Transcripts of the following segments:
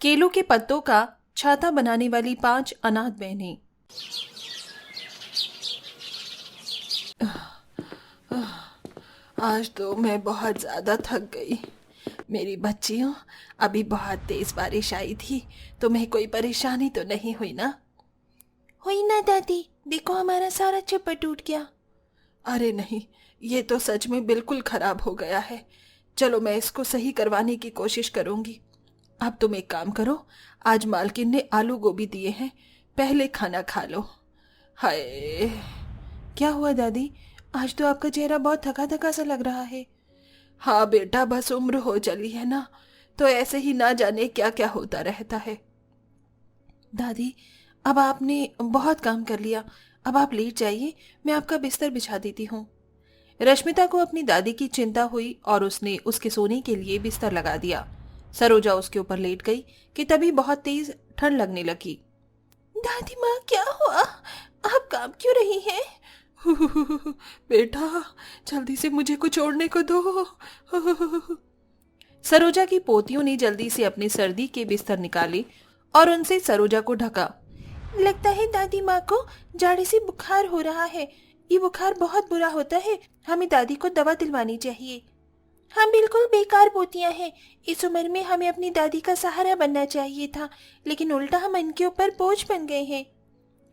केलों के पत्तों का छाता बनाने वाली 5 अनाथ बहनें। आज तो मैं बहुत ज़्यादा थक गई। मेरी बच्चियों, अभी बहुत तेज बारिश आई थी। तुम्हें कोई परेशानी तो नहीं हुई ना? हुई ना दादी, देखो हमारा सारा छप्पर टूट गया। अरे नहीं, ये तो सच में बिल्कुल खराब हो गया है। चलो मैं इसको सही करवाने की कोशिश करूंगी। अब तुम एक काम करो, आज मालकिन ने आलू गोभी दिए हैं, पहले खाना खा लो। हाय। क्या हुआ दादी? आज तो आपका चेहरा बहुत थका थका सा लग रहा है। हाँ बेटा, बस उम्र हो चली है ना, तो ऐसे ही ना जाने क्या क्या होता रहता है। दादी, अब आपने बहुत काम कर लिया, अब आप लेट जाइए, मैं आपका बिस्तर बिछा देती हूँ। रश्मिता को अपनी दादी की चिंता हुई और उसने उसके सोने के लिए बिस्तर लगा दिया। सरोजा उसके ऊपर लेट गई कि तभी बहुत तेज ठंड लगने लगी। दादी माँ, क्या हुआ? आप काम क्यों रही हैं? बेटा, जल्दी से मुझे कुछ ओढ़ने को दो। सरोजा की पोतियों ने जल्दी से अपने सर्दी के बिस्तर निकाले और उनसे सरोजा को ढका। लगता है दादी माँ को जाड़े से बुखार हो रहा है। ये बुखार बहुत बुरा होता है, हमें दादी को दवा दिलवानी चाहिए। हम बिल्कुल बेकार पोतियां हैं। इस उम्र में हमें अपनी दादी का सहारा बनना चाहिए था, लेकिन उल्टा हम इनके ऊपर बोझ बन गए हैं।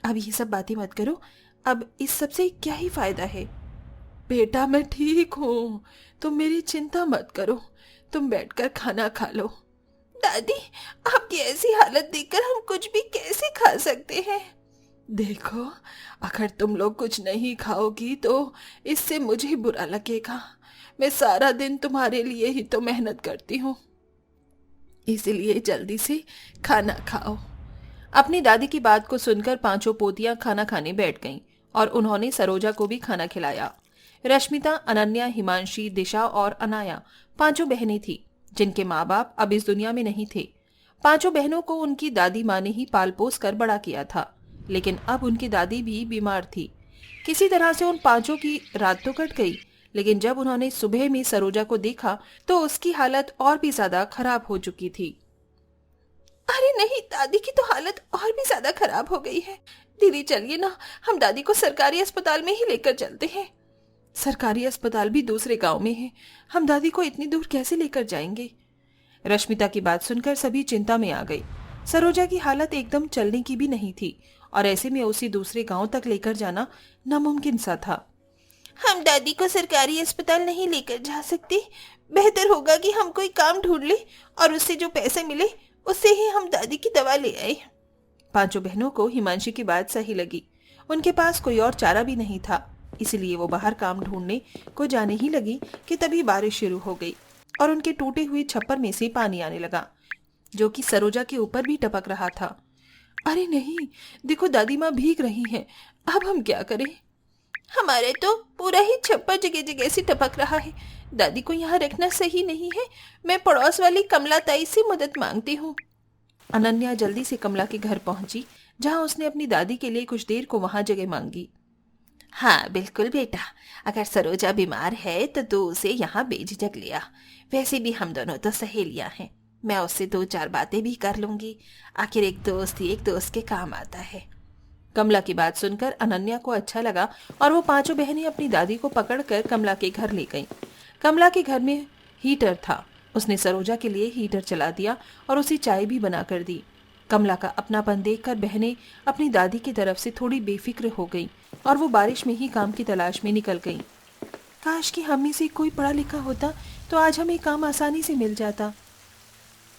अब ये सब बातें मत करो, अब इस सब से क्या ही फायदा है। बेटा मैं ठीक हूँ, तुम मेरी चिंता मत करो, तुम बैठकर खाना खा लो। दादी, आपकी ऐसी हालत देखकर हम कुछ भी कैसे खा सकते हैं? देखो, अगर तुम लोग कुछ नहीं खाओगी तो इससे मुझे बुरा लगेगा। मैं सारा दिन तुम्हारे लिए ही तो मेहनत करती हूँ, इसलिए जल्दी से खाना खाओ। अपनी दादी की बात को सुनकर पांचों पोतियां खाना खाने बैठ गईं और उन्होंने सरोजा को भी खाना खिलाया। रश्मिता, अनन्या, हिमांशी, दिशा और अनाया पांचों बहनें थीं जिनके माँ बाप अब इस दुनिया में नहीं थे। पांचों बहनों को उनकी दादी माँ ने ही पाल पोस कर बड़ा किया था, लेकिन अब उनकी दादी भी बीमार थी। किसी तरह से उन पांचों की रात तो कट गई, लेकिन जब उन्होंने सुबह में सरोजा को देखा तो उसकी हालत और भी ज्यादा खराब हो चुकी थी। अरे नहीं, दादी की तो हालत और भी ज्यादा खराब हो गई है। दीदी चलिए ना, हम दादी को सरकारी अस्पताल में ही लेकर चलते हैं। सरकारी अस्पताल भी दूसरे गांव में है, हम दादी को इतनी दूर कैसे लेकर जाएंगे? रश्मिता की बात सुनकर सभी चिंता में आ गई। सरोजा की हालत एकदम चलने की भी नहीं थी और ऐसे में उसी दूसरे गांव तक लेकर जाना नामुमकिन सा था। हम दादी को सरकारी अस्पताल नहीं लेकर जा सकते। बेहतर होगा कि हम कोई काम ढूंढ ले और उससे जो पैसे मिले उससे ही हम दादी की दवा ले आए। पांचों बहनों को हिमांशी की बात सही लगी। उनके पास कोई और चारा भी नहीं था, इसलिए वो बाहर काम ढूंढने को जाने ही लगी कि तभी बारिश शुरू हो गई और उनके टूटे हुए छप्पर में से पानी आने लगा, जो कि सरोजा के ऊपर भी टपक रहा था। अरे नहीं, देखो दादी माँ भीग रही हैं, अब हम क्या करें? हमारे तो पूरा ही छप्पर जगह जगह से टपक रहा है। दादी को यहाँ रखना सही नहीं है। मैं पड़ोस वाली कमला ताई से मदद मांगती हूँ। अनन्या जल्दी से कमला के घर पहुंची, जहां उसने अपनी दादी के लिए कुछ देर को वहां जगह मांगी। हाँ बिल्कुल बेटा, अगर सरोजा बीमार है तो तू उसे यहाँ बेझिझक लिया। वैसे भी हम दोनों तो सहेलियां हैं, मैं उससे 2-4 बातें भी कर लूंगी। आखिर एक दोस्त ही एक दोस्त के काम आता है। कमला की बात सुनकर अनन्या को अच्छा लगा और वो पांचों बहनें अपनी दादी को पकड़कर कमला के घर ले गईं। कमला के घर में हीटर था, उसने सरोजा के लिए हीटर चला दिया और उसे चाय भी बनाकर दी। कमला का अपनापन देखकर बहनें अपनी दादी की तरफ से थोड़ी बेफिक्र हो गईं और वो बारिश में ही काम की तलाश में निकल गईं। काश कि हम में से कोई पढ़ा लिखा होता तो आज हमें काम आसानी से मिल जाता।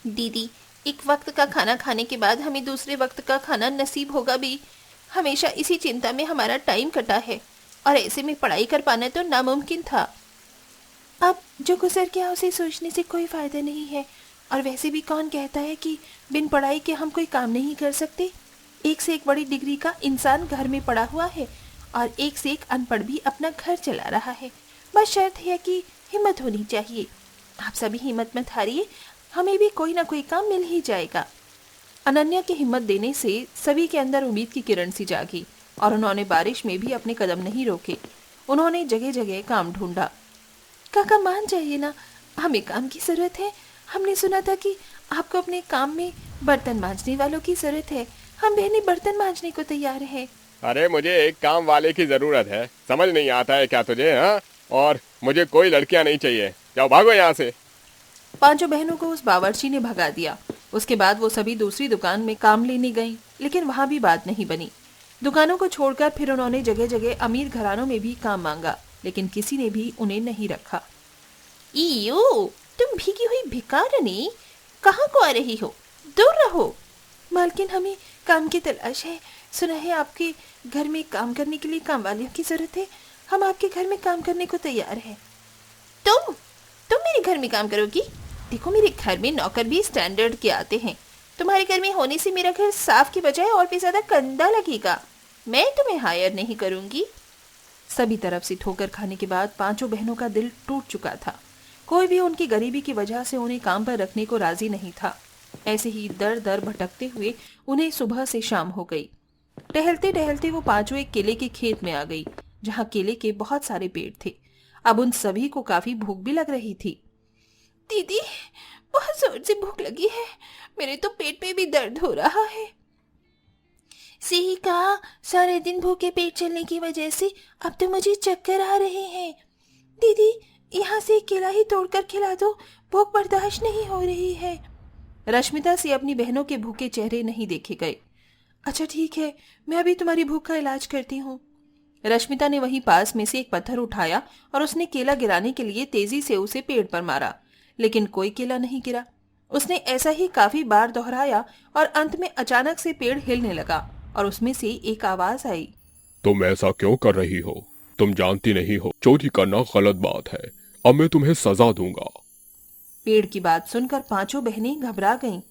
दीदी, एक वक्त का खाना खाने के बाद हमें दूसरे वक्त का खाना नसीब होगा भी? हमेशा इसी चिंता में हमारा टाइम कटा है और ऐसे में पढ़ाई कर पाना तो नामुमकिन था। अब जो गुजर गया उसे सोचने से कोई फायदा नहीं है। और वैसे भी कौन कहता है कि बिन पढ़ाई के हम कोई काम नहीं कर सकते? एक से एक बड़ी डिग्री का इंसान घर में पड़ा हुआ है और एक से एक अनपढ़ भी अपना घर चला रहा है। बस शर्त है कि हिम्मत होनी चाहिए। आप सभी हिम्मत मत हारिए, हमें भी कोई ना कोई काम मिल ही जाएगा। अनन्या की हिम्मत देने से सभी के अंदर उम्मीद की किरण सी जागी और उन्होंने बारिश में भी अपने कदम नहीं रोके। उन्होंने जगह जगह काम ढूंढा। काका मान जाइए ना, हमें काम की जरूरत है। हमने सुना था कि आपको अपने काम में बर्तन मांजने वालों की जरूरत है, हम बहनें बर्तन मांजने को तैयार हैं। अरे मुझे एक काम वाले की जरूरत है, समझ नहीं आता है क्या तुझे? हाँ, और मुझे कोई लड़कियां नहीं चाहिए, जाओ भागो यहाँ से। पांचों बहनों को उस बावर्ची ने भगा दिया। उसके बाद वो सभी दूसरी दुकान में काम लेने गईं, लेकिन वहां भी बात नहीं बनी। दुकानों को छोड़कर फिर उन्होंने जगह जगह अमीर घरानों में भी काम मांगा, लेकिन किसी ने भी उन्हें नहीं रखा। इयो, तुम भीगी हुई भिखारनी, कहाँ को आ रही हो? दूर रहो। मालकिन, हमें काम की तलाश है। सुना है आपके घर में काम करने के लिए काम वालियों की जरूरत है। हम आपके घर में काम करने को तैयार हैं। तुम मेरे घर में काम करोगी? देखो, मेरे घर में नौकर भी स्टैंडर्ड के आते हैं। तुम्हारे घर में होने से मेरा घर साफ की बजाय और भी ज्यादा गंदा लगेगा। मैं तुम्हें हायर नहीं करूंगी। सभी तरफ से ठोकर खाने के बाद पांचों बहनों का दिल टूट चुका था। कोई भी उनकी गरीबी की वजह से उन्हें काम पर रखने को राजी नहीं था। ऐसे ही दर दर भटकते हुए उन्हें सुबह से शाम हो गई। टहलते टहलते वो पांचों एक केले के खेत में आ गई, जहाँ केले के बहुत सारे पेड़ थे। अब उन सभी को काफी भूख भी लग रही थी। दीदी, बहुत जोर से भूख लगी है। मेरे तो पेट में भी दर्द हो रहा है। सही कहा, सारे दिन भूखे पेट चलने की वजह से अब तो मुझे चक्कर आ रहे हैं। दीदी, यहाँ से एक केला ही तोड़कर खिला दो, भूख बर्दाश्त नहीं हो रही है। रश्मिता से अपनी बहनों के भूखे चेहरे नहीं देखे गए। अच्छा ठीक है, मैं अभी तुम्हारी भूख का इलाज करती हूँ। रश्मिता ने वहीं पास में से एक पत्थर उठाया और उसने केला गिराने के लिए तेजी से उसे पेड़ पर मारा, लेकिन कोई केला नहीं गिरा। उसने ऐसा ही काफी बार दोहराया और अंत में अचानक से पेड़ हिलने लगा और उसमें से एक आवाज आई। तुम ऐसा क्यों कर रही हो? तुम जानती नहीं हो चोरी करना गलत बात है। अब मैं तुम्हें सजा दूंगा। पेड़ की बात सुनकर पांचों बहनें घबरा गईं।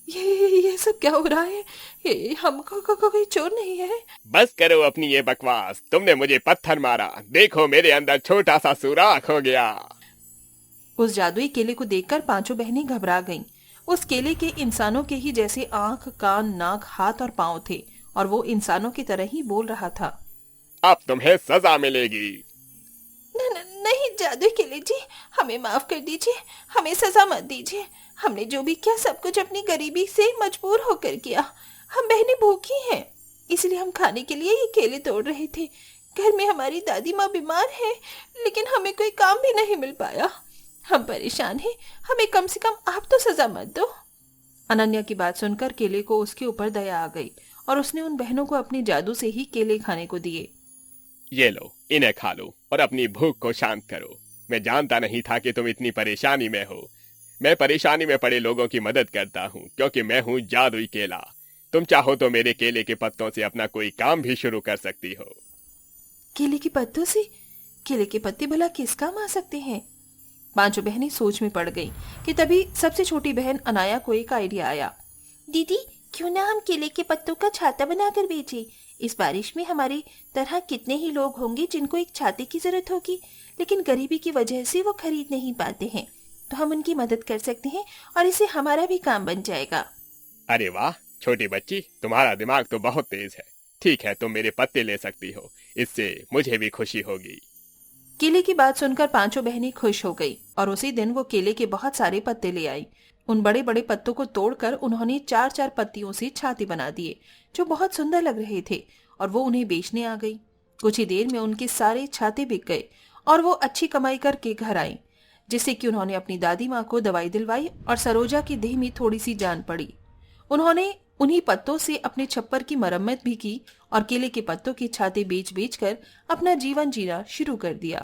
ये सब क्या हो रहा है? ये हमको कोई चोर नहीं है। बस करो अपनी ये बकवास, तुमने मुझे पत्थर मारा, देखो मेरे अंदर छोटा सा सुराख हो गया। उस जादुई केले को देखकर पांचों बहनें घबरा गईं। उस केले के इंसानों के ही जैसे आंख, कान, नाक, हाथ और पांव थे और वो इंसानों की तरह ही बोल रहा था। अब तुम्हें सजा मिलेगी। नहीं जादुई केले जी, हमें माफ कर दीजिए, हमें सजा मत दीजिए। हमने जो भी किया सब कुछ अपनी गरीबी से मजबूर होकर किया। हम बहनें भूखी हैं, इसलिए हम खाने के लिए ये केले तोड़ रहे थे। घर में हमारी दादी माँ बीमार है, लेकिन हमें कोई काम भी नहीं मिल पाया। हम परेशान हैं, हमें कम से कम आप तो सजा मत दो। अनन्या की बात सुनकर केले को उसके ऊपर दया आ गई और उसने उन बहनों को अपने जादू से ही केले खाने को दिए। ये लो, इन्हें खा लो और अपनी भूख को शांत करो। मैं जानता नहीं था कि तुम इतनी परेशानी में हो। मैं परेशानी में पड़े लोगों की मदद करता हूँ, क्योंकि मैं हूँ जादुई केला। तुम चाहो तो मेरे केले के पत्तों से अपना कोई काम भी शुरू कर सकती हो। केले के पत्तों से? केले के पत्ते भला किस काम आ सकते हैं? पांचों बहनें सोच में पड़ गईं कि तभी सबसे छोटी बहन अनाया को एक आइडिया आया। दीदी, क्यों ना हम केले के पत्तों का छाता बनाकर बेचें? इस बारिश में हमारी तरह कितने ही लोग होंगे जिनको एक छाते की जरूरत होगी, लेकिन गरीबी की वजह से वो खरीद नहीं पाते हैं। तो हम उनकी मदद कर सकते हैं और इससे हमारा भी काम बन जाएगा। अरे वाह छोटी बच्ची, तुम्हारा दिमाग तो बहुत तेज है। ठीक है, तुम मेरे पत्ते ले सकती हो, इससे मुझे भी खुशी होगी। केले की बात सुनकर पांचों बहनें खुश हो गई और उसी दिन वो केले के बहुत सारे पत्ते ले आई। उन बड़े बड़े पत्तों को तोड़कर उन्होंने 4-4 पत्तियों से छाते बना दिए, जो बहुत सुंदर लग रहे थे, और वो उन्हें बेचने आ गई। कुछ ही देर में उनके सारे छाते बिक गए और वो अच्छी कमाई करके घर आई, जिससे कि उन्होंने अपनी दादी माँ को दवाई दिलवाई और सरोजा की देह में थोड़ी सी जान पड़ी। उन्होंने उन्हीं पत्तों से अपने छप्पर की मरम्मत भी की और केले के पत्तों के छाते बेच बेच कर अपना जीवन जीना शुरू कर दिया।